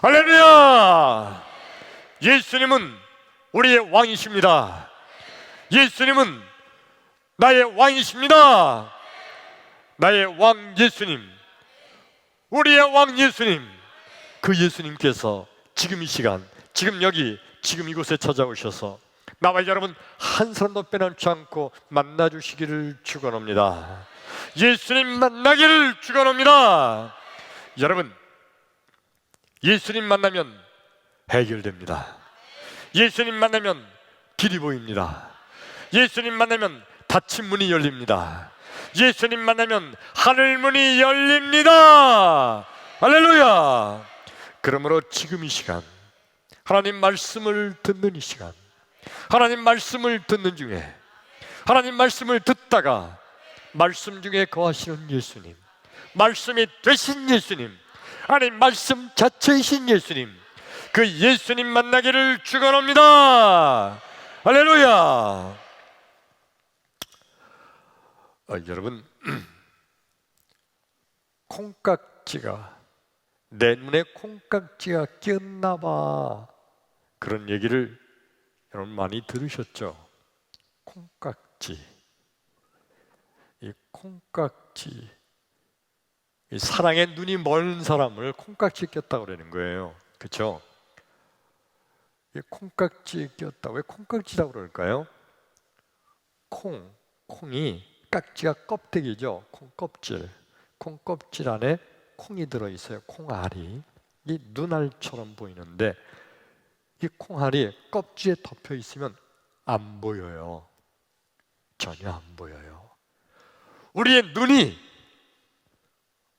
할렐루야! 예수님은 우리의 왕이십니다. 예수님은 나의 왕이십니다. 나의 왕 예수님, 우리의 왕 예수님, 그 예수님께서 지금 이 시간, 지금 여기, 지금 이곳에 찾아오셔서 나와 여러분 한 사람도 빼놓지 않고 만나주시기를 축원합니다. 예수님 만나기를 축원합니다. 여러분, 예수님 만나면 해결됩니다. 예수님 만나면 길이 보입니다. 예수님 만나면 닫힌 문이 열립니다. 예수님 만나면 하늘 문이 열립니다. 할렐루야! 그러므로 지금 이 시간, 하나님 말씀을 듣는 이 시간, 하나님 말씀을 듣는 중에, 하나님 말씀을 듣다가 말씀 중에 거하시는 예수님, 말씀이 되신 예수님, 아니 말씀 자체이신 예수님, 그 예수님 만나기를 축원합니다. 할렐루야! 여러분, 콩깍지가, 내 눈에 콩깍지가 꼈나 봐, 그런 얘기를 여러분 많이 들으셨죠? 콩깍지, 이 콩깍지, 이 사랑에 눈이 먼 사람을 콩깍지에 꼈다고 그러는 거예요. 그렇죠? 이 콩깍지에 꼈다. 왜 콩깍지라고 그럴까요? 콩이 깍지가 껍데기죠. 콩껍질. 콩껍질 안에 콩이 들어있어요. 콩알이. 이 눈알처럼 보이는데 이 콩알이 껍질에 덮여 있으면 안 보여요. 전혀 안 보여요. 우리의 눈이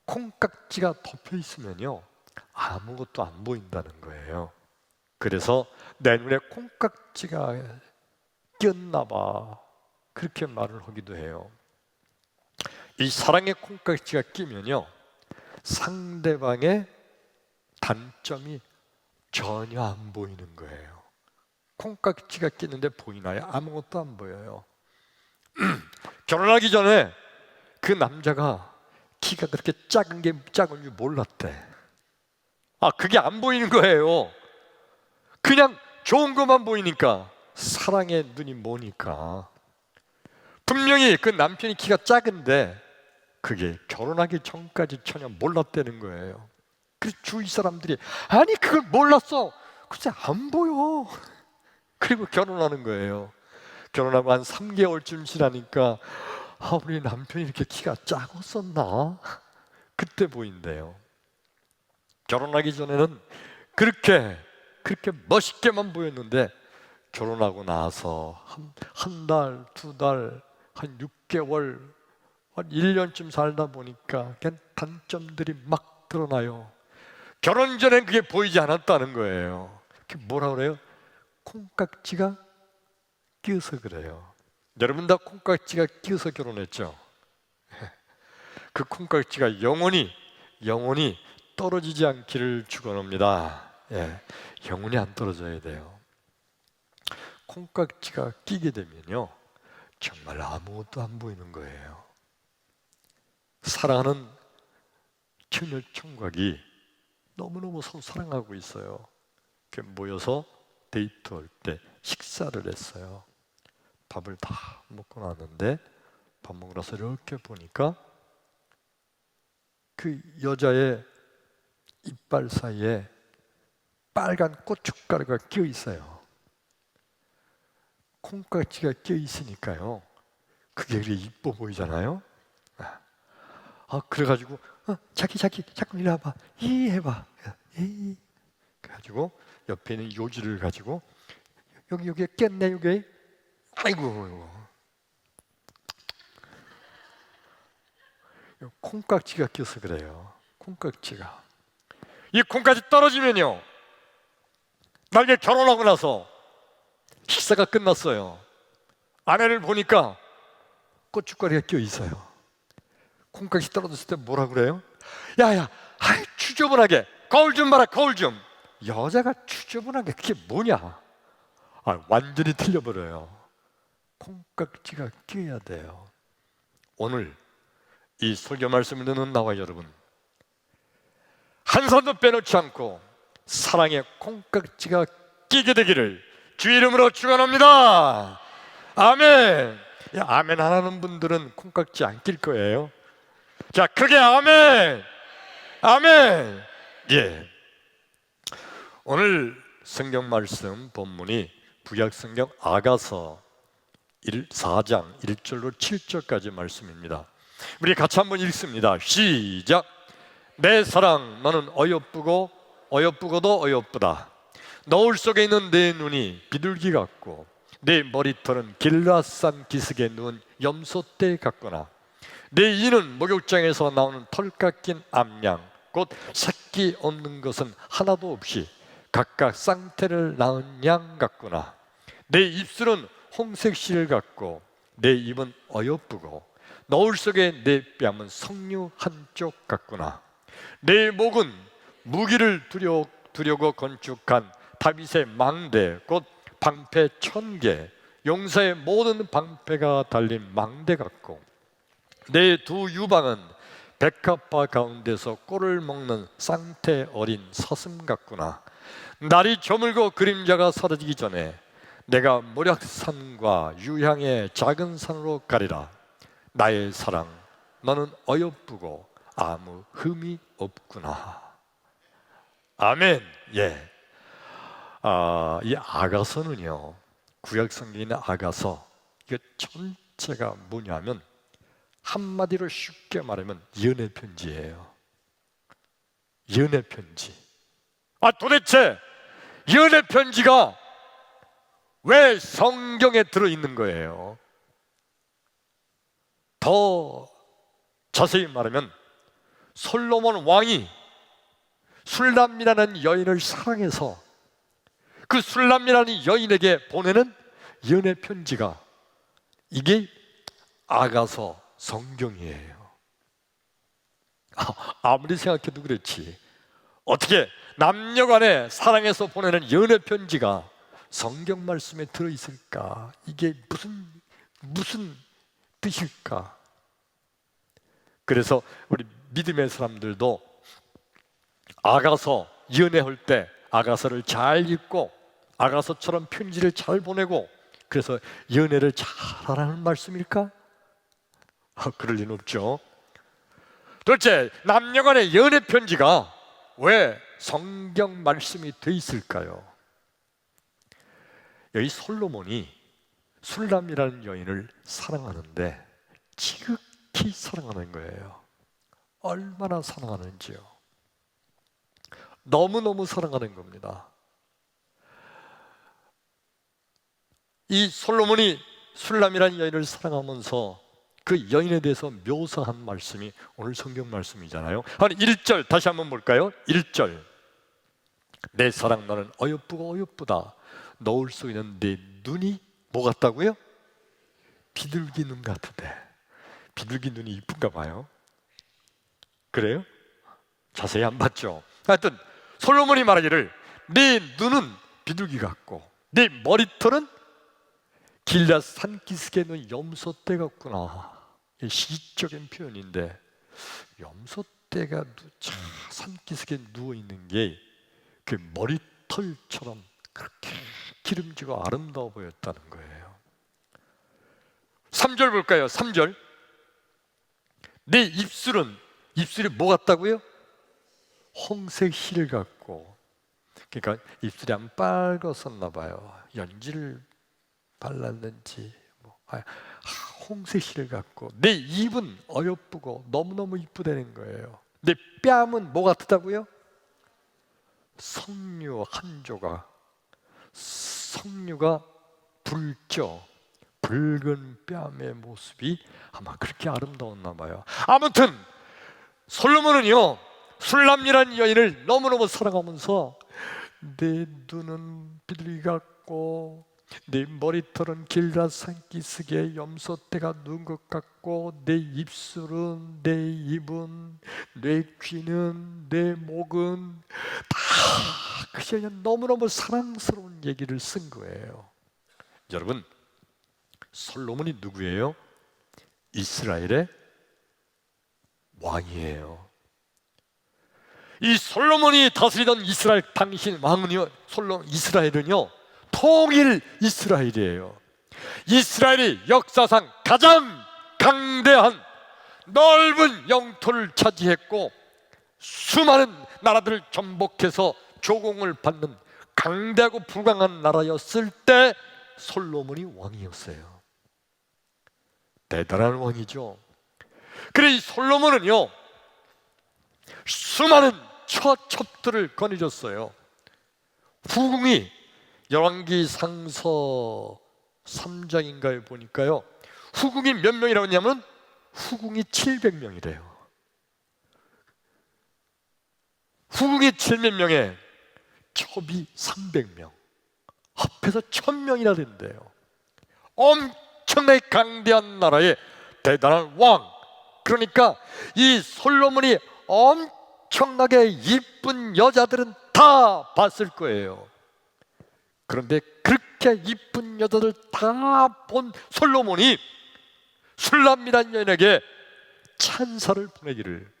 콩깍지가 덮여 있으면요, 아무것도 안 보인다는 거예요. 그래서 내 눈에 콩깍지가 꼈나 봐, 그렇게 말을 하기도 해요. 이 사랑의 콩깍지가 끼면요, 상대방의 단점이 전혀 안 보이는 거예요. 콩깍지가 끼는데 보이나요? 아무것도 안 보여요. 결혼하기 전에 그 남자가 키가 그렇게 작은 줄 몰랐대. 그게 안 보이는 거예요. 그냥 좋은 것만 보이니까, 사랑의 눈이 뭐니까. 분명히 그 남편이 키가 작은데 그게 결혼하기 전까지 전혀 몰랐다는 거예요. 그래서 주위 사람들이, 아니 그걸 몰랐어, 글쎄 안 보여. 그리고 결혼하는 거예요. 결혼하고 한 3개월쯤 지나니까, 우리 남편이 이렇게 키가 작았었나? 그때 보인대요. 결혼하기 전에는 그렇게 멋있게만 보였는데, 결혼하고 나서 한 달, 2달, 한 6개월, 한 1년쯤 살다 보니까 그냥 단점들이 막 드러나요. 결혼 전엔 그게 보이지 않았다는 거예요. 그게 뭐라 그래요? 콩깍지가 끼어서 그래요. 여러분 다 콩깍지가 끼어서 결혼했죠? 그 콩깍지가 영원히 떨어지지 않기를 축원합니다. 영원히 안 떨어져야 돼요. 콩깍지가 끼게 되면요, 정말 아무것도 안 보이는 거예요. 사랑하는 처녀 총각이 너무너무 서로 사랑하고 있어요. 모여서 데이트할 때 식사를 했어요. 밥을 다 먹고 나는데, 밥 먹으러 와서 이렇게 보니까 그 여자의 이빨 사이에 빨간 고춧가루가 껴 있어요. 콩깍지가 껴 있으니까요, 그게 그렇게 이뻐 보이잖아요. 그래가지고 자기 자꾸 이리 와봐, 이 해봐, 이. 그래가지고 옆에 있는 요지를 가지고, 여기에 꼈네, 여기. 아이고, 콩깍지가 껴서 그래요. 콩깍지가. 이 콩깍지 떨어지면요, 나중에 결혼하고 나서 식사가 끝났어요. 아내를 보니까 고춧가루가 껴 있어요. 콩깍지 떨어졌을 때 뭐라 그래요? 야야, 추저분하게 거울 좀 봐라, 거울 좀. 여자가 추저분하게 그게 뭐냐? 완전히 틀려버려요. 콩깍지가 껴야 돼요. 오늘 이 설교 말씀을 듣는 나와 여러분, 한 사람도 빼놓지 않고 사랑의 콩깍지가 끼게 되기를 주 이름으로 축원합니다. 아멘. 아멘 안 하는 분들은 콩깍지 안 낄 거예요. 자, 크게 아멘. 아멘. 예. 오늘 성경 말씀 본문이 구약 성경 아가서 4장 1절로 7절까지 말씀입니다. 우리 같이 한번 읽습니다. 시작. 내 사랑 너는 어여쁘고도 어여쁘다. 너울 속에 있는 내 눈이 비둘기 같고 내 머리털은 길라산 기슭에 누운 염소떼 같구나. 내 이는 목욕장에서 나오는 털 깎인 암양 곧 새끼 없는 것은 하나도 없이 각각 쌍태를 낳은 양 같구나. 내 입술은 홍색 실 같고 내 입은 어여쁘고 너울 속에 내 뺨은 석류 한쪽 같구나. 내 목은 무기를 두려고 건축한 다윗의 망대 곧 방패 1000개 용사의 모든 방패가 달린 망대 같고 내 두 유방은 백합화 가운데서 꿀을 먹는 쌍태 어린 사슴 같구나. 날이 저물고 그림자가 사라지기 전에 내가 모략산과 유향의 작은 산으로 가리라. 나의 사랑 너는 어여쁘고 아무 흠이 없구나. 아멘. 예. 이 아가서는요, 구약 성경에 있는 아가서 이게 전체가 뭐냐면 한마디로 쉽게 말하면 연애 편지예요. 연애 편지. 도대체 연애 편지가 왜 성경에 들어있는 거예요? 더 자세히 말하면 솔로몬 왕이 술람이라는 여인을 사랑해서 그 술람이라는 여인에게 보내는 연애 편지가 이게 아가서 성경이에요. 아무리 생각해도 그렇지 어떻게 남녀간에 사랑해서 보내는 연애 편지가 성경 말씀에 들어있을까? 이게 무슨 뜻일까? 그래서 우리 믿음의 사람들도 아가서 연애할 때 아가서를 잘 읽고 아가서처럼 편지를 잘 보내고 그래서 연애를 잘하라는 말씀일까? 그럴 리는 없죠. 도대체 남녀간의 연애 편지가 왜 성경 말씀이 돼 있을까요? 여기 솔로몬이 술람이라는 여인을 사랑하는데 지극히 사랑하는 거예요. 얼마나 사랑하는지요. 너무너무 사랑하는 겁니다. 이 솔로몬이 술람이라는 여인을 사랑하면서 그 여인에 대해서 묘사한 말씀이 오늘 성경 말씀이잖아요. 한 1절 다시 한번 볼까요? 1절. 내 사랑 너는 어여쁘고 어여쁘다. 너울 속에 있는 내 눈이 뭐 같다고요? 비둘기 눈 같은데. 비둘기 눈이 이쁜가 봐요. 그래요? 자세히 안 봤죠? 하여튼 솔로몬이 말하기를 내 눈은 비둘기 같고 내 머리털은 길앗 산기슭에 있는 염소떼 같구나. 시적인 표현인데 염소떼가 산기슭에 누워있는 게 그 머리털처럼 그렇게 기름지고 아름다워 보였다는 거예요. 3절 볼까요? 3절. 내 입술이 뭐 같다고요? 홍색 실 같고, 그러니까 입술이 안 빨갛었나 봐요. 연지를 발랐는지 홍색 실 같고 내 입은 어여쁘고 너무너무 이쁘다는 거예요. 내 뺨은 뭐 같다고요? 석류 한 조각. 석류가 붉죠. 붉은 뺨의 모습이 아마 그렇게 아름다웠나 봐요. 아무튼 솔로몬은요 술람이라는 여인을 너무너무 사랑하면서 내 눈은 비둘기 같고 내 머리털은 길앗 산기슭에 염소떼가 누운 것 같고 내 입술은 내 입은 내 귀는 내 목은 다 그냥 너무너무 사랑스러운 얘기를 쓴 거예요. 여러분 솔로몬이 누구예요? 이스라엘의 왕이에요. 이 솔로몬이 다스리던 이스라엘 당신 왕은요, 이스라엘은요 통일 이스라엘이에요. 이스라엘이 역사상 가장 강대한 넓은 영토를 차지했고 수많은 나라들을 정복해서 조공을 받는 강대하고 불강한 나라였을 때 솔로몬이 왕이었어요. 대단한 왕이죠. 그래 이 솔로몬은요 수많은 처첩들을 거느렸어요. 후궁이 열왕기상서 3장인가에 보니까요 후궁이 몇 명이라고 했냐면 후궁이 700명이래요. 후궁이 700명에 첩이 300명, 합해서 1000명이나 된대요. 엄청나게 강대한 나라의 대단한 왕. 그러니까 이 솔로몬이 엄청나게 이쁜 여자들은 다 봤을 거예요. 그런데 그렇게 이쁜 여자들 다 본 솔로몬이 술람이란 여인에게 찬사를 보내기를,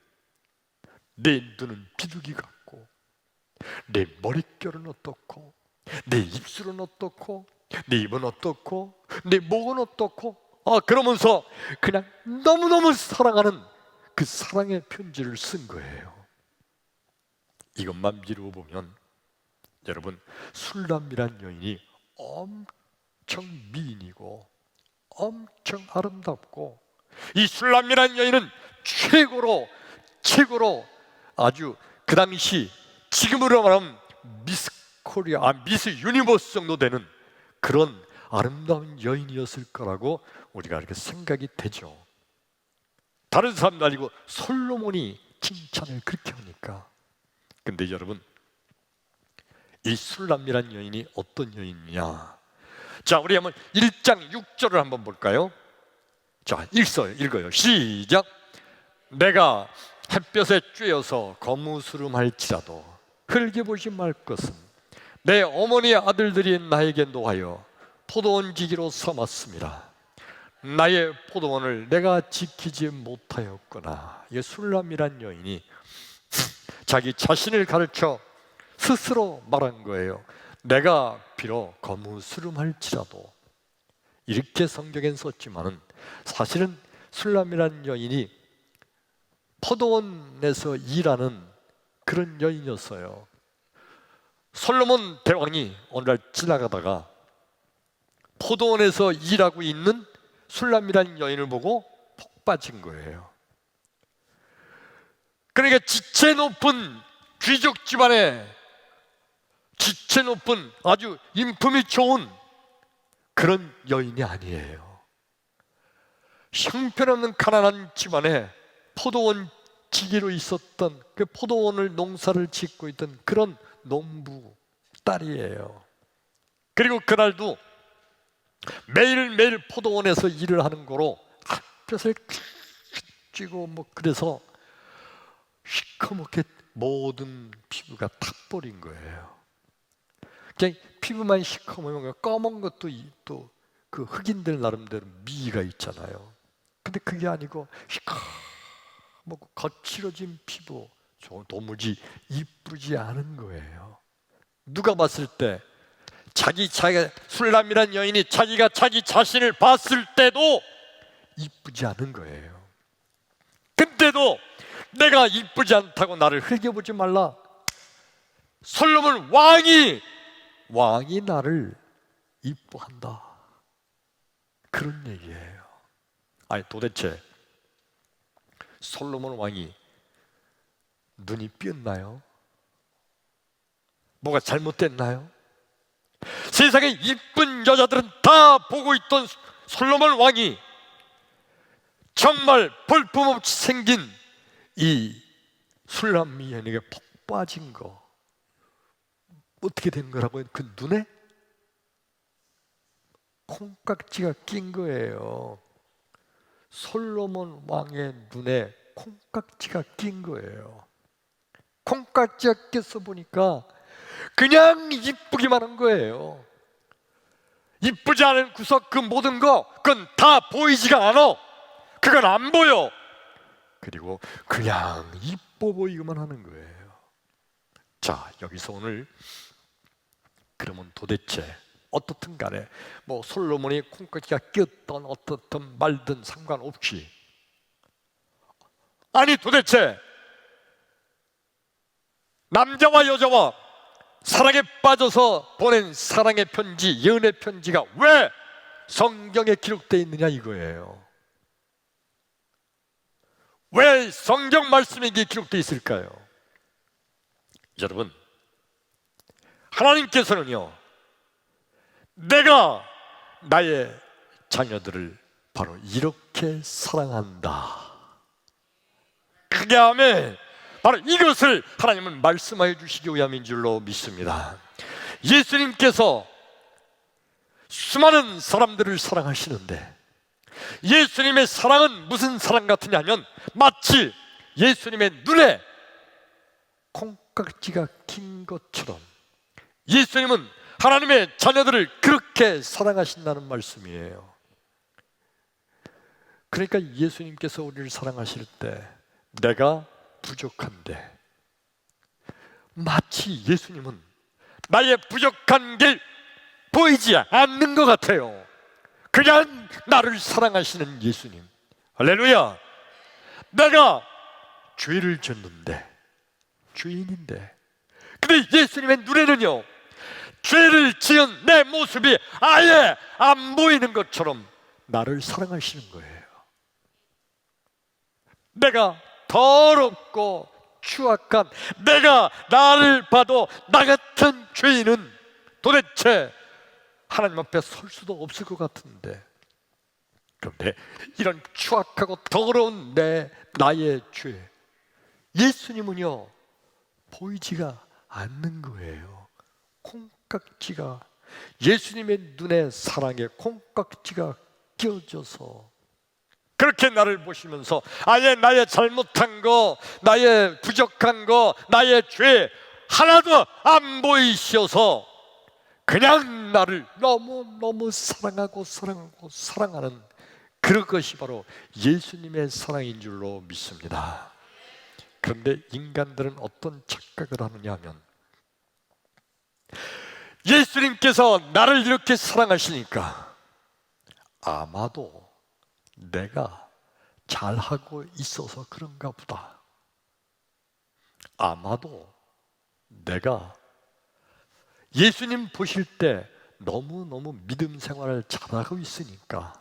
내 눈은 비둘기 같고 내 머릿결은 어떻고 내 입술은 어떻고 내 입은 어떻고 내 목은 어떻고, 그러면서 그냥 너무너무 사랑하는 그 사랑의 편지를 쓴 거예요. 이것만 미루어 보면 여러분, 술람이란 여인이 엄청 미인이고 엄청 아름답고, 이 술람이란 여인은 최고로 아주 그 당시 지금으로 말하면 미스 코리아, 미스 유니버스 정도 되는 그런 아름다운 여인이었을 거라고 우리가 이렇게 생각이 되죠. 다른 사람도 아니고 솔로몬이 칭찬을 그렇게 하니까. 근데 여러분, 이 술람이란 여인이 어떤 여인이냐? 자, 우리 한번 1장 6절을 한번 볼까요? 자, 읽어요. 시작. 내가 햇볕에 쬐어서 거무스름할지라도 흘겨보지 말 것은 내 어머니의 아들들이 나에게 노하여 포도원지기로 삼았습니다. 나의 포도원을 내가 지키지 못하였구나. 이 술람이란 여인이 자기 자신을 가르쳐 스스로 말한 거예요. 내가 비록 거무스름할지라도. 이렇게 성경엔 썼지만은 사실은 술람이란 여인이 포도원에서 일하는 그런 여인이었어요. 솔로몬 대왕이 어느 날 지나가다가 포도원에서 일하고 있는 술람이라는 여인을 보고 폭 빠진 거예요. 그러니까 지체 높은 귀족 집안에 지체 높은 아주 인품이 좋은 그런 여인이 아니에요. 형편없는 가난한 집안에 포도원 지기로 있었던, 그 포도원을 농사를 짓고 있던 그런 농부 딸이에요. 그리고 그날도 매일매일 포도원에서 일을 하는 거로 햇볕을 쬐고 뭐 그래서 시커멓게 모든 피부가 탁버린 거예요. 그냥 피부만 시커매면 검은 것도 또 그 흑인들 나름대로 미가 있잖아요. 근데 그게 아니고 시커멓고 거칠어진 피부, 도무지 이쁘지 않은 거예요. 누가 봤을 때 자기가 술람이란 여인이 자기가 자기 자신을 봤을 때도 이쁘지 않은 거예요. 근데도 내가 이쁘지 않다고 나를 흘겨보지 말라. 솔로몬 왕이 나를 이뻐한다. 그런 얘기예요. 아니 도대체 솔로몬 왕이 눈이 삐었나요? 뭐가 잘못됐나요? 세상에 이쁜 여자들은 다 보고 있던 솔로몬 왕이 정말 볼품없이 생긴 이 술람 여인에게 폭 빠진 거, 어떻게 된 거라고요? 그 눈에 콩깍지가 낀 거예요. 솔로몬 왕의 눈에 콩깍지가 낀 거예요. 콩깍지가 껴서 보니까 그냥 이쁘기만 한 거예요. 이쁘지 않은 구석 그 모든 거, 그건 다 보이지가 않아. 그건 안 보여. 그리고 그냥 이뻐 보이기만 하는 거예요. 자, 여기서 오늘 그러면 도대체 어떻든 간에 뭐 솔로몬이 콩깍지가 꼈던 어떻든 말든 상관없이, 아니 도대체 남자와 여자와 사랑에 빠져서 보낸 사랑의 편지, 연애 편지가 왜 성경에 기록되어 있느냐 이거예요. 왜 성경 말씀에 이게 기록되어 있을까요? 여러분, 하나님께서는요, 내가 나의 자녀들을 바로 이렇게 사랑한다. 그게 아멘. 바로 이것을 하나님은 말씀하여 주시기 위함인 줄로 믿습니다. 예수님께서 수많은 사람들을 사랑하시는데, 예수님의 사랑은 무슨 사랑 같으냐면 마치 예수님의 눈에 콩깍지가 낀 것처럼 예수님은 하나님의 자녀들을 그렇게 사랑하신다는 말씀이에요. 그러니까 예수님께서 우리를 사랑하실 때 내가 부족한데, 마치 예수님은 나의 부족한 게 보이지 않는 것 같아요. 그냥 나를 사랑하시는 예수님. 할렐루야. 내가 죄를 졌는데, 죄인인데, 근데 예수님의 눈에는요, 죄를 지은 내 모습이 아예 안 보이는 것처럼 나를 사랑하시는 거예요. 내가 더럽고 추악한, 내가 나를 봐도 나 같은 죄인은 도대체 하나님 앞에 설 수도 없을 것 같은데, 그런데 이런 추악하고 더러운 나의 죄, 예수님은요 보이지가 않는 거예요. 콩깍지가, 예수님의 눈에 사랑의 콩깍지가 끼어져서 그렇게 나를 보시면서 아예 나의 잘못한 거, 나의 부족한 거, 나의 죄 하나도 안 보이셔서 그냥 나를 너무너무 사랑하고 사랑하는 그런 것이 바로 예수님의 사랑인 줄로 믿습니다. 그런데 인간들은 어떤 착각을 하느냐 하면, 예수님께서 나를 이렇게 사랑하시니까 아마도 내가 잘하고 있어서 그런가 보다, 아마도 내가 예수님 보실 때 너무너무 믿음 생활을 잘하고 있으니까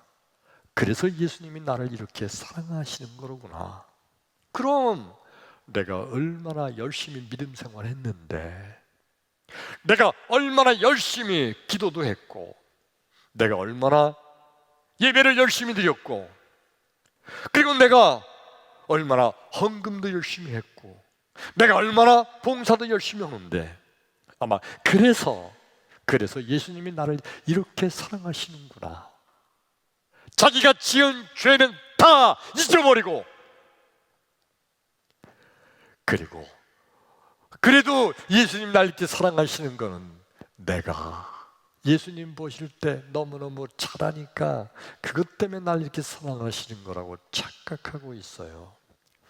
그래서 예수님이 나를 이렇게 사랑하시는 거로구나. 그럼 내가 얼마나 열심히 믿음 생활했는데, 내가 얼마나 열심히 기도도 했고, 내가 얼마나 예배를 열심히 드렸고, 그리고 내가 얼마나 헌금도 열심히 했고, 내가 얼마나 봉사도 열심히 하는데, 아마 그래서 예수님이 나를 이렇게 사랑하시는구나. 자기가 지은 죄는 다 잊어버리고, 그리고 그래도 예수님 날 이렇게 사랑하시는 거는 내가 예수님 보실 때 너무너무 잘하니까 그것 때문에 날 이렇게 사랑하시는 거라고 착각하고 있어요.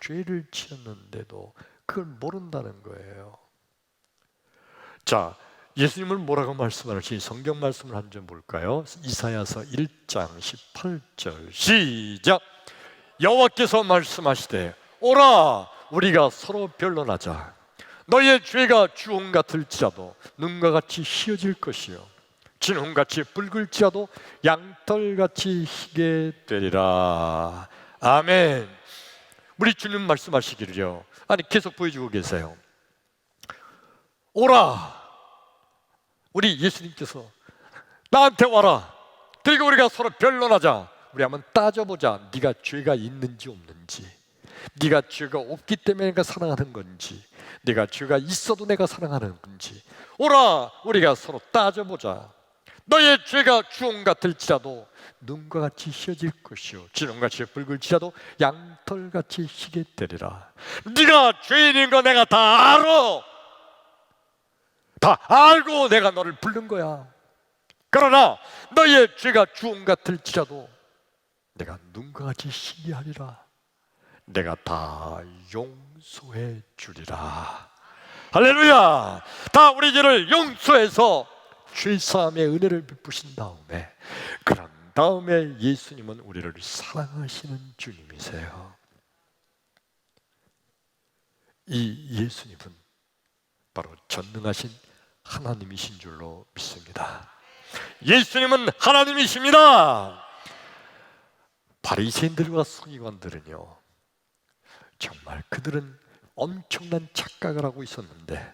죄를 지었는데도 그걸 모른다는 거예요. 자, 예수님은 뭐라고 말씀하실지 성경 말씀을 한 점 볼까요? 이사야서 1장 18절 시작. 여호와께서 말씀하시되 오라 우리가 서로 변론하자. 너의 죄가 주홍 같을지라도 눈과 같이 희어질 것이요 진홍같이 붉을지라도 양털같이 희게 되리라. 아멘. 우리 주님 말씀하시기를요, 아니 계속 보여주고 계세요. 오라, 우리 예수님께서 나한테 와라. 그리고 우리가 서로 변론하자. 우리 한번 따져보자. 네가 죄가 있는지 없는지, 네가 죄가 없기 때문에 내가 사랑하는 건지, 네가 죄가 있어도 내가 사랑하는 건지. 오라 우리가 서로 따져보자. 너의 죄가 주홍 같을지라도 눈과 같이 희어질 것이요 진홍같이 붉을지라도 양털같이 희게 되리라. 네가 죄인인 거 내가 다 알아. 다 알고 내가 너를 부른 거야. 그러나 너의 죄가 주홍 같을지라도 내가 눈과 같이 희게 하리라. 내가 다 용서해 주리라. 할렐루야. 다 우리 죄를 용서해서 죄사함의 은혜를 베푸신 다음에, 그런 다음에 예수님은 우리를 사랑하시는 주님이세요. 이 예수님은 바로 전능하신 하나님이신 줄로 믿습니다. 예수님은 하나님이십니다. 바리새인들과 서기관들은요, 정말 그들은 엄청난 착각을 하고 있었는데,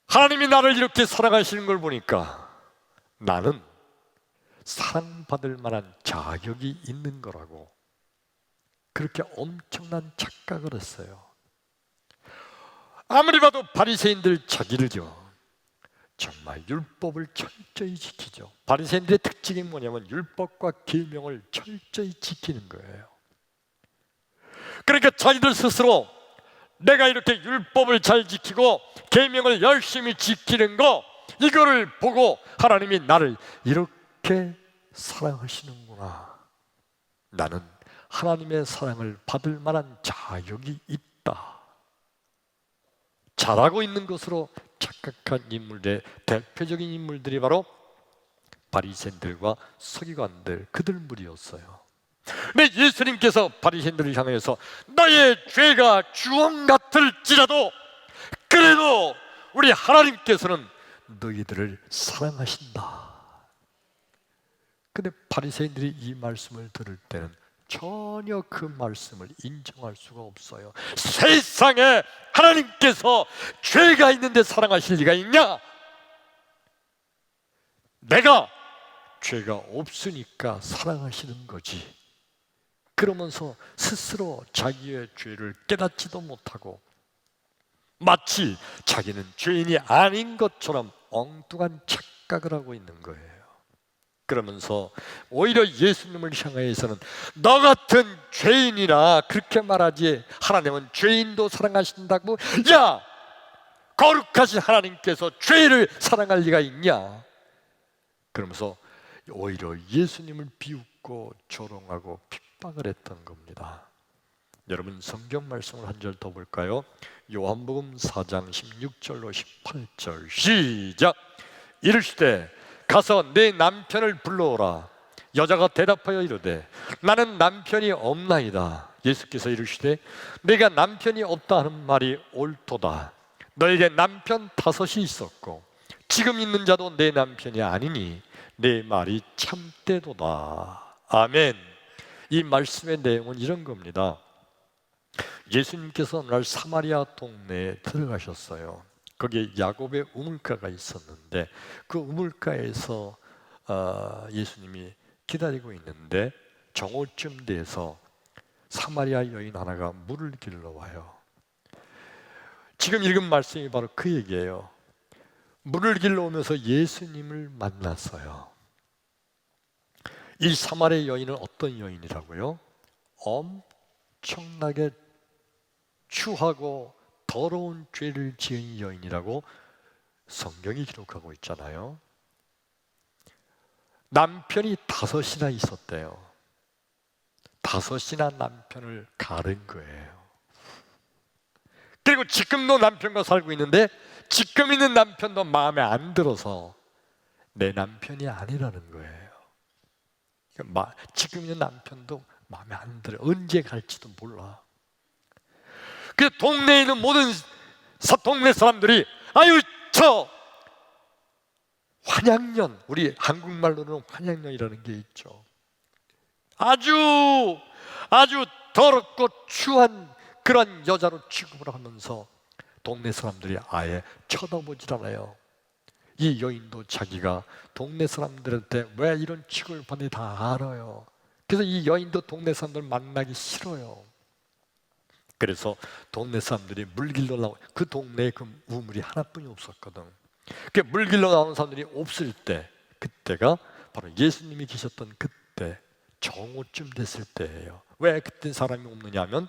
하나님이 나를 이렇게 사랑하시는 걸 보니까 나는 사랑받을 만한 자격이 있는 거라고 그렇게 엄청난 착각을 했어요. 아무리 봐도 바리새인들 자기를요, 정말 율법을 철저히 지키죠. 바리새인들의 특징이 뭐냐면 율법과 계명을 철저히 지키는 거예요. 그러니까 자기들 스스로 내가 이렇게 율법을 잘 지키고 계명을 열심히 지키는 거, 이거를 보고 하나님이 나를 이렇게 사랑하시는구나, 나는 하나님의 사랑을 받을 만한 자격이 있다, 잘하고 있는 것으로 착각한 인물들의 대표적인 인물들이 바로 바리새인들과 서기관들, 그들 무리였어요. 근데 예수님께서 바리새인들을 향해서 너의 죄가 주홍 같을지라도 그래도 우리 하나님께서는 너희들을 사랑하신다. 근데 바리새인들이 이 말씀을 들을 때는 전혀 그 말씀을 인정할 수가 없어요. 세상에 하나님께서 죄가 있는데 사랑하실 리가 있냐? 내가 죄가 없으니까 사랑하시는 거지. 그러면서 스스로 자기의 죄를 깨닫지도 못하고 마치 자기는 죄인이 아닌 것처럼 엉뚱한 착각을 하고 있는 거예요. 그러면서 오히려 예수님을 향해서는 너 같은 죄인이라 그렇게 말하지, 하나님은 죄인도 사랑하신다고? 야, 거룩하신 하나님께서 죄를 사랑할 리가 있냐? 그러면서 오히려 예수님을 비웃고 조롱하고 핍박을 했던 겁니다. 여러분, 성경 말씀을 한 절 더 볼까요? 요한복음 4장 16절로 18절 시작. 이르시되 가서 내 남편을 불러오라. 여자가 대답하여 이르되 나는 남편이 없나이다. 예수께서 이르시되 내가 남편이 없다 하는 말이 옳도다. 너에게 남편 5이 있었고 지금 있는 자도 내 남편이 아니니 내 말이 참되도다. 아멘. 이 말씀의 내용은 이런 겁니다. 예수님께서 어느 날 사마리아 동네에 들어가셨어요. 거기에 야곱의 우물가가 있었는데 그 우물가에서 예수님이 기다리고 있는데 정오쯤 돼서 사마리아 여인 하나가 물을 길러 와요. 지금 읽은 말씀이 바로 그 얘기예요. 물을 길러 오면서 예수님을 만났어요. 이 사마리아 여인은 어떤 여인이라고요? 엄청나게 추하고 더러운 죄를 지은 여인이라고 성경이 기록하고 있잖아요. 남편이 5이나 있었대요. 5이나 남편을 가른 거예요. 그리고 지금도 남편과 살고 있는데 지금 있는 남편도 마음에 안 들어서 내 남편이 아니라는 거예요. 지금 있는 남편도 마음에 안 들어요. 언제 갈지도 몰라. 그 동네에 있는 모든 동네 사람들이 아유 저 환양년, 우리 한국말로는 환양년이라는 게 있죠. 아주 더럽고 추한 그런 여자로 취급을 하면서 동네 사람들이 아예 쳐다보질 않아요. 이 여인도 자기가 동네 사람들한테 왜 이런 취급을 받는지 다 알아요. 그래서 이 여인도 동네 사람들 만나기 싫어요. 그래서 동네 사람들이 물 길러 나오, 그 동네에 그 우물이 하나뿐이 없었거든. 그 물 길러 나오는 사람들이 없을 때, 그때가 바로 예수님이 계셨던 그때 정오쯤 됐을 때예요. 왜 그때 사람이 없느냐면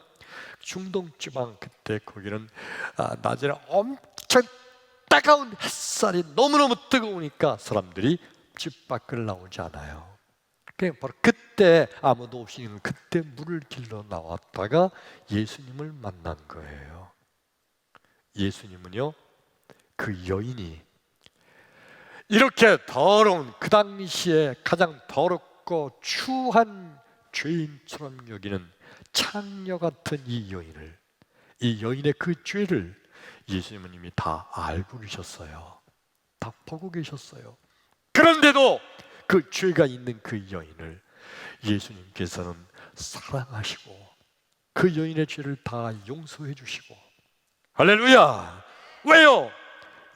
중동 지방, 그때 거기는 낮에는 엄청 따가운 햇살이 너무너무 뜨거우니까 사람들이 집 밖을 나오지 않아요. 바로 그때 아무도 없이 그때 물을 길러 나왔다가 예수님을 만난 거예요. 예수님은요, 그 여인이 이렇게 더러운, 그 당시에 가장 더럽고 추한 죄인처럼 여기는 창녀 같은 이 여인의 그 죄를 예수님은 이미 다 알고 계셨어요. 다 보고 계셨어요. 그런데도 그 죄가 있는 그 여인을 예수님께서는 사랑하시고 그 여인의 죄를 다 용서해 주시고, 할렐루야! 왜요?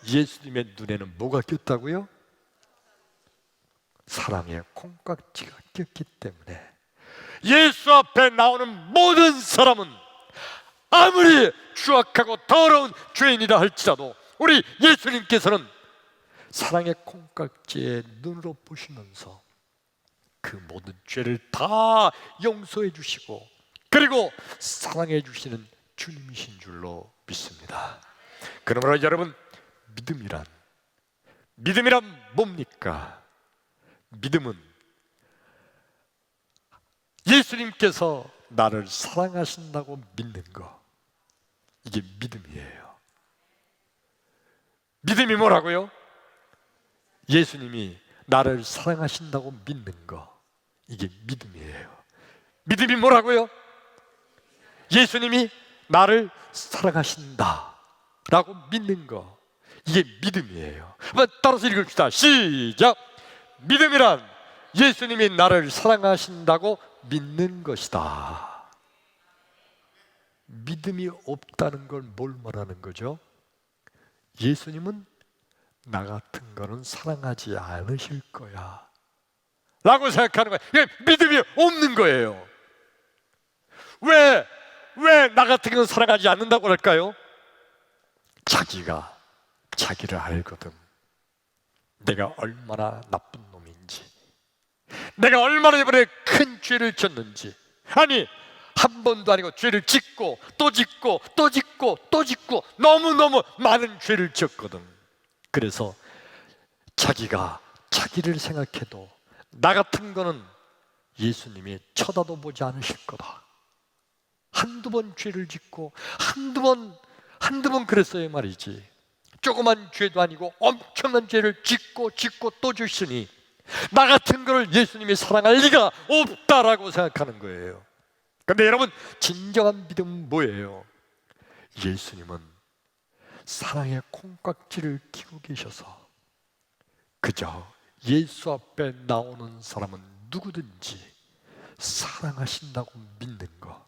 예수님의 눈에는 뭐가 꼈다고요? 사랑의 콩깍지가 꼈기 때문에 예수 앞에 나오는 모든 사람은 아무리 추악하고 더러운 죄인이라 할지라도 우리 예수님께서는 사랑의 콩깍지에 눈으로 보시면서 그 모든 죄를 다 용서해 주시고 그리고 사랑해 주시는 주님이신 줄로 믿습니다. 그러므로 여러분, 믿음이란 뭡니까? 믿음은 예수님께서 나를 사랑하신다고 믿는 거, 이게 믿음이에요. 믿음이 뭐라고요? 예수님이 나를 사랑하신다고 믿는 거, 이게 믿음이에요. 믿음이 뭐라고요? 예수님이 나를 사랑하신다라고 믿는 거, 이게 믿음이에요. 한번 따라서 읽읍시다. 시작! 믿음이란 예수님이 나를 사랑하신다고 믿는 것이다. 믿음이 없다는 건 뭘 말하는 거죠? 예수님은 나 같은 거는 사랑하지 않으실 거야 라고 생각하는 거예요. 이게 믿음이 없는 거예요. 왜 나 같은 건 사랑하지 않는다고 할까요? 자기가 자기를 알거든. 내가 얼마나 나쁜 놈인지, 내가 얼마나 이번에 큰 죄를 졌는지. 아니, 한 번도 아니고 죄를 짓고 또 짓고 또 짓고 또 짓고 너무너무 많은 죄를 지었거든. 그래서 자기가 자기를 생각해도 나 같은 거는 예수님이 쳐다도 보지 않으실 거다. 한두 번 죄를 짓고 한두 번 그랬어요 말이지. 조그만 죄도 아니고 엄청난 죄를 짓고 또 주시니 나 같은 걸 예수님이 사랑할 리가 없다라고 생각하는 거예요. 그런데 여러분, 진정한 믿음은 뭐예요? 예수님은 사랑의 콩깍지를 끼고 계셔서 그저 예수 앞에 나오는 사람은 누구든지 사랑하신다고 믿는 거,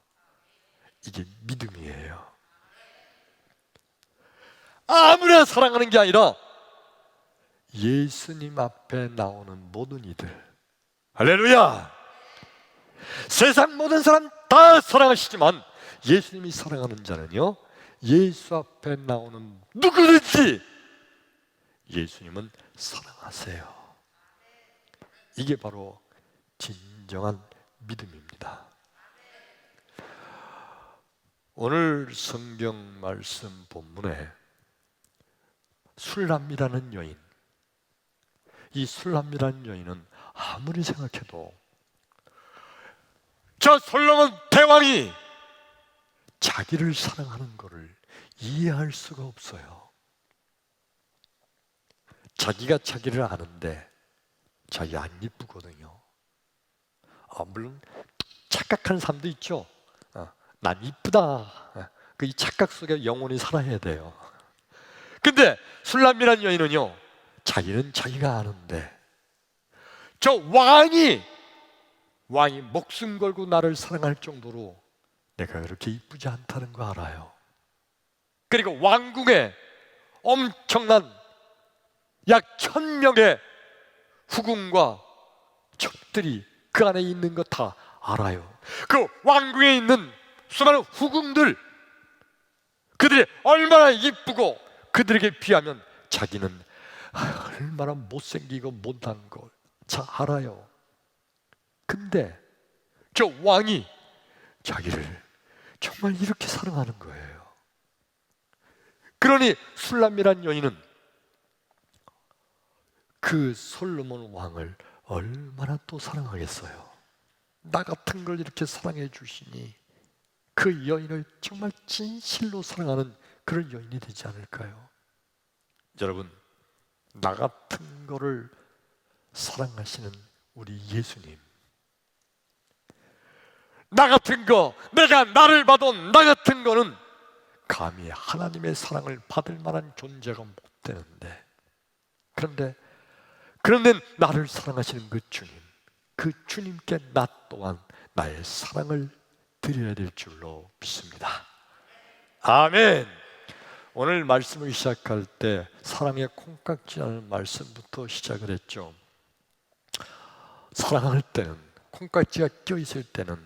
이게 믿음이에요. 아무나 사랑하는 게 아니라 예수님 앞에 나오는 모든 이들, 할렐루야! 세상 모든 사람 다 사랑하시지만 예수님이 사랑하는 자는요, 예수 앞에 나오는 누구든지 예수님은 사랑하세요. 이게 바로 진정한 믿음입니다. 오늘 성경 말씀 본문에 술람이라는 여인, 이 술람이라는 여인은 아무리 생각해도 저 솔로몬 대왕이 자기를 사랑하는 것을 이해할 수가 없어요. 자기가 자기를 아는데 자기 안 이쁘거든요. 물론 착각하는 사람도 있죠. 난 이쁘다. 그 착각 속에 영혼이 살아야 돼요. 근데 술람이라는 여인은요, 자기는 자기가 아는데 저 왕이 목숨 걸고 나를 사랑할 정도로 내가 그렇게 이쁘지 않다는 거 알아요. 그리고 왕궁에 엄청난 약 1000명의 후궁과 첩들이 그 안에 있는 거 다 알아요. 그 왕궁에 있는 수많은 후궁들, 그들이 얼마나 이쁘고 그들에게 비하면 자기는 얼마나 못생기고 못난 걸 잘 알아요. 근데 저 왕이 자기를 정말 이렇게 사랑하는 거예요. 그러니 술람이란 여인은 그 솔로몬 왕을 얼마나 또 사랑하겠어요. 나 같은 걸 이렇게 사랑해 주시니 그 여인을 정말 진실로 사랑하는 그런 여인이 되지 않을까요? 여러분, 나 같은 거를 사랑하시는 우리 예수님, 나 같은 거, 내가 나를 봐도 나 같은 거는 감히 하나님의 사랑을 받을 만한 존재가 못 되는데, 그런데 나를 사랑하시는 그 주님, 그 주님께 나 또한 나의 사랑을 드려야 될 줄로 믿습니다. 아멘. 오늘 말씀을 시작할 때 사랑의 콩깍지라는 말씀부터 시작을 했죠. 사랑할 때는, 콩깍지가 껴있을 때는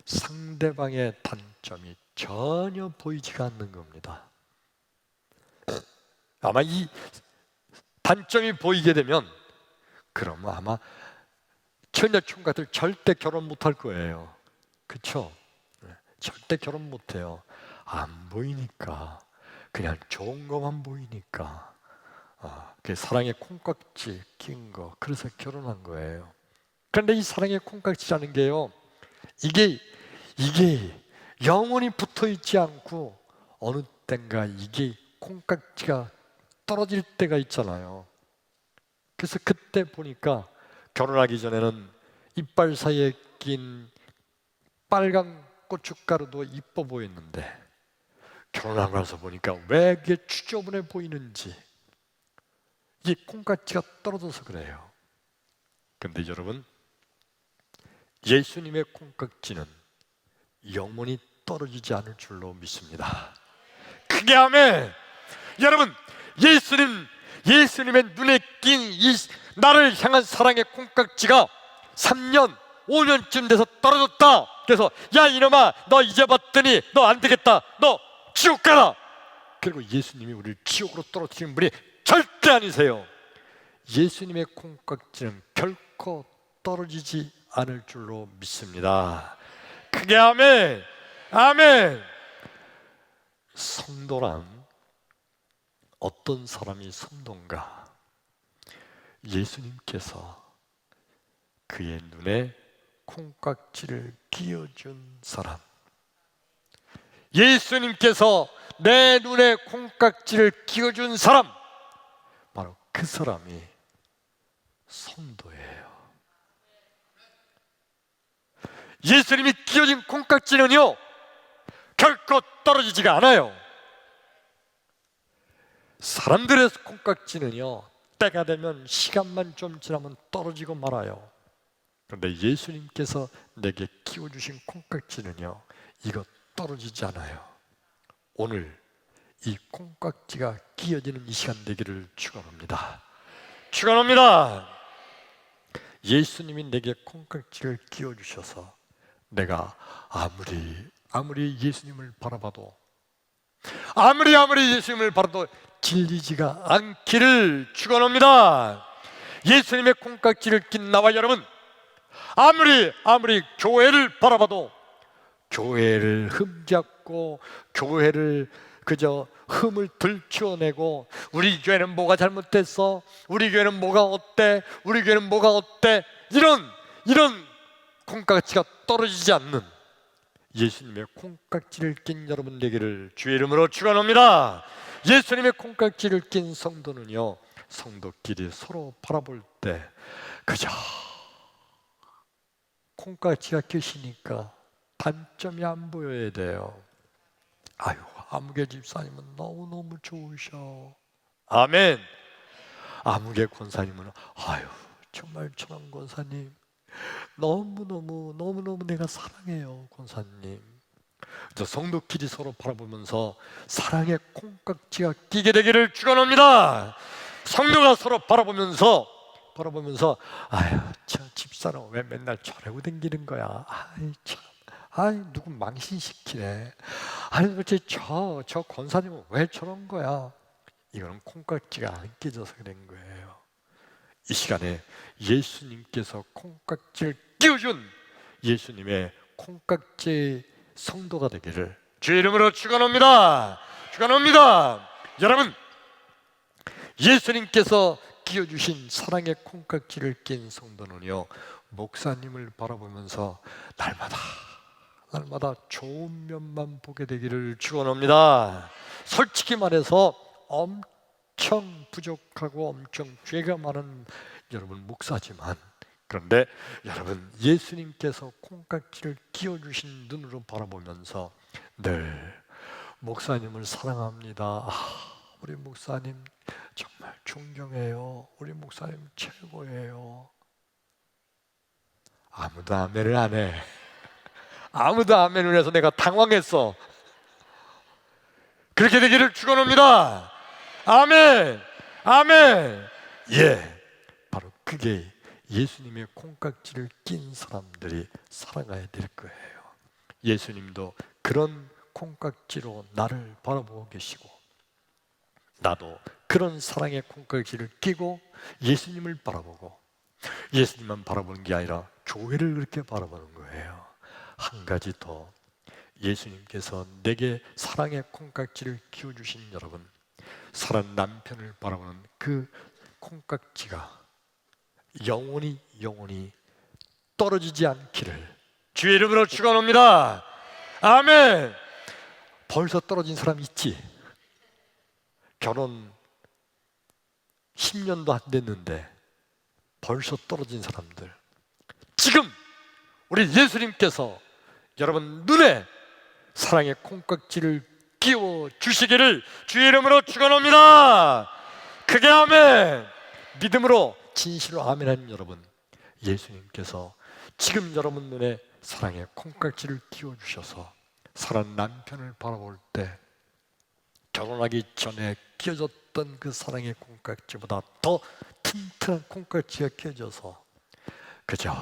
상대방의 단점이 전혀 보이지가 않는 겁니다. 아마 이 단점이 보이게 되면 그러면 아마 처녀 총각들 절대 결혼 못할 거예요. 그렇죠? 절대 결혼 못해요. 안 보이니까, 그냥 좋은 것만 보이니까. 그 사랑의 콩깍지 낀 거, 그래서 결혼한 거예요. 그런데 이 사랑의 콩깍지라는 게요, 이게 영원히 붙어 있지 않고 어느 땐가 이게 콩깍지가 떨어질 때가 있잖아요. 그래서 그때 보니까 결혼하기 전에는 이빨 사이에 낀 빨간 고춧가루도 이뻐 보였는데 결혼하고 나서 보니까 왜 그게 추저분해 보이는지, 이게 콩깍지가 떨어져서 그래요. 그런데 여러분, 예수님의 콩깍지는 영원히 떨어지지 않을 줄로 믿습니다. 크게 아멘. 여러분, 예수님의 눈에 낀 이 나를 향한 사랑의 콩깍지가 3년, 5년쯤 돼서 떨어졌다. 그래서 야 이놈아, 너 이제 봤더니 너 안 되겠다, 너 지옥 가라. 그리고 예수님이 우리를 지옥으로 떨어뜨리는 분이 절대 아니세요. 예수님의 콩깍지는 결코 떨어지지 않을 줄로 믿습니다. 크게 아멘. 아멘. 성도란 어떤 사람이 성도인가? 예수님께서 그의 눈에 콩깍지를 끼워준 사람, 예수님께서 내 눈에 콩깍지를 끼워준 사람, 바로 그 사람이 성도예요. 예수님이 끼워진 콩깍지는요, 결코 떨어지지가 않아요. 사람들의 콩깍지는요, 때가 되면, 시간만 좀 지나면 떨어지고 말아요. 그런데 예수님께서 내게 끼워주신 콩깍지는요, 이거 떨어지지 않아요. 오늘 이 콩깍지가 끼어지는 이 시간 되기를 축원합니다. 축원합니다. 예수님이 내게 콩깍지를 끼워주셔서 내가 아무리 예수님을 바라봐도, 아무리 예수님을 바라도 질리지가 않기를 축원합니다. 예수님의 콩깍지를 낀 나와 여러분, 아무리 교회를 바라봐도 교회를 흠잡고 교회를 그저 흠을 들추어내고, 우리 교회는 뭐가 잘못됐어, 우리 교회는 뭐가 어때, 우리 교회는 뭐가 어때, 이런 콩깍지가 떨어지지 않는 예수님의 콩깍지를 낀 여러분 되기를 주의 이름으로 축원합니다. 예수님의 콩깍지를 낀 성도는요, 성도끼리 서로 바라볼 때 그저 콩깍지가 껴시니까 단점이 안 보여야 돼요. 아유, 아무개 집사님은 너무너무 좋으셔. 아멘. 아무개 권사님은 아유, 정말 천안 권사님 너무너무 내가 사랑해요, 권사님. 성도끼리 서로 바라보면서 사랑의 콩깍지가 끼게 되기를 축원합니다. 성도가 서로 바라보면서 아유, 저 집사람 왜 맨날 저러고 다니는 거야. 아이 참, 아이 누구 망신시키네. 아니 도대체 저 권사님은 왜 저런 거야. 이거는 콩깍지가 안 끼져서 그런 거예요. 이 시간에 예수님께서 콩깍지를 끼워준 예수님의 콩깍지 성도가 되기를 주의 이름으로 축원합니다. 축원합니다. 여러분, 예수님께서 끼워주신 사랑의 콩깍지를 낀 성도는요, 목사님을 바라보면서 날마다 좋은 면만 보게 되기를 축원합니다. 솔직히 말해서 엄청 부족하고 엄청 죄가 많은 여러분 목사지만, 그런데 여러분 예수님께서 콩깍지를 끼워주신 눈으로 바라보면서 늘 목사님을 사랑합니다. 우리 목사님 정말 존경해요. 우리 목사님 최고예요. 아무도 아멘을 안 해. 아무도 아멘을 해서 내가 당황했어. 그렇게 되기를 축원합니다. 아멘, 아멘. 예, 바로 그게 예수님의 콩깍지를 낀 사람들이 살아가야 될 거예요. 예수님도 그런 콩깍지로 나를 바라보고 계시고, 나도 그런 사랑의 콩깍지를 끼고 예수님을 바라보고, 예수님만 바라보는 게 아니라 교회를 그렇게 바라보는 거예요. 한 가지 더, 예수님께서 내게 사랑의 콩깍지를 끼워주신 여러분, 사랑 남편을 바라보는 그 콩깍지가 영원히 떨어지지 않기를 주의 이름으로 축원합니다. 아멘. 벌써 떨어진 사람 있지? 결혼 10년도 안 됐는데 벌써 떨어진 사람들, 지금 우리 예수님께서 여러분 눈에 사랑의 콩깍지를 끼워 주시기를 주의 이름으로 축원합니다. 크게 아멘. 믿음으로 진실로 아멘하는 여러분, 예수님께서 지금 여러분 눈에 사랑의 콩깍지를 끼워 주셔서 사랑 남편을 바라볼 때 결혼하기 전에 끼워졌던 그 사랑의 콩깍지보다 더 튼튼한 콩깍지가 끼워져서 그저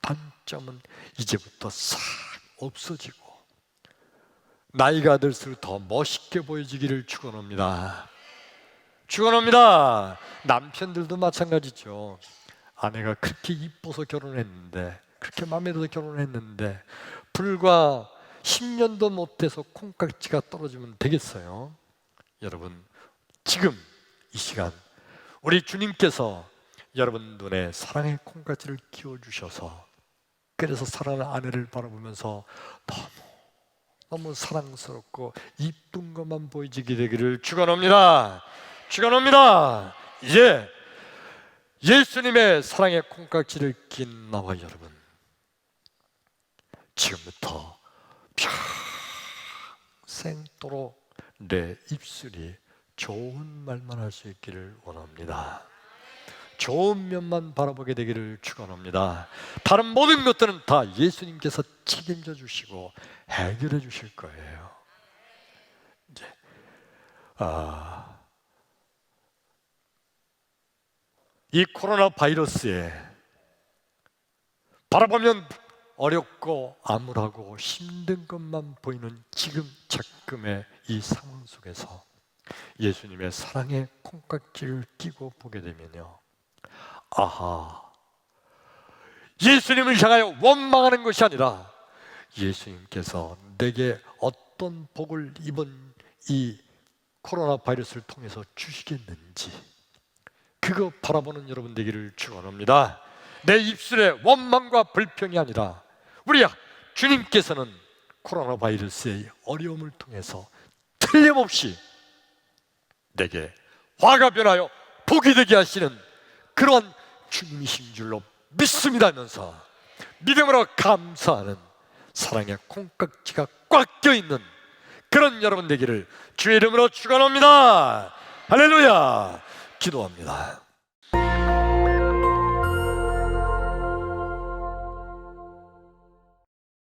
단점은 이제부터 싹 없어지고 나이가 들수록 더 멋있게 보여지기를 축원합니다. 축원합니다. 남편들도 마찬가지죠. 아내가 그렇게 이뻐서 결혼했는데, 그렇게 마음에 들어서 결혼했는데 불과 10년도 못해서 콩깍지가 떨어지면 되겠어요? 여러분, 지금 이 시간 우리 주님께서 여러분 눈에 사랑의 콩깍지를 끼워주셔서, 그래서 사랑하는 아내를 바라보면서 너무 사랑스럽고 이쁜 것만 보이게 되기를 축원합니다. 축원합니다. 예, 예수님의 사랑의 콩깍지를 낀 나와 여러분, 지금부터 평생도록 내 입술이 좋은 말만 할 수 있기를 원합니다. 좋은 면만 바라보게 되기를 축원합니다. 다른 모든 것들은 다 예수님께서 책임져 주시고 해결해 주실 거예요. 이제 이 코로나 바이러스에 바라보면 어렵고 암울하고 힘든 것만 보이는 지금 작금의 이 상황 속에서 예수님의 사랑의 콩깍지를 끼고 보게 되면요, 아하, 예수님을 향하여 원망하는 것이 아니라 예수님께서 내게 어떤 복을 이번 이 코로나 바이러스를 통해서 주시겠는지, 그거 바라보는 여러분 되기를 축원합니다. 내 입술에 원망과 불평이 아니라 우리 주님께서는 코로나 바이러스의 어려움을 통해서 틀림없이 내게 화가 변하여 복이 되게 하시는 그러한 주님이신 줄로 믿습니다면서 믿음으로 감사하는 사랑의 콩깍지가 꽉 껴있는 그런 여러분 되기를 주의 이름으로 축원합니다. 할렐루야. 기도합니다.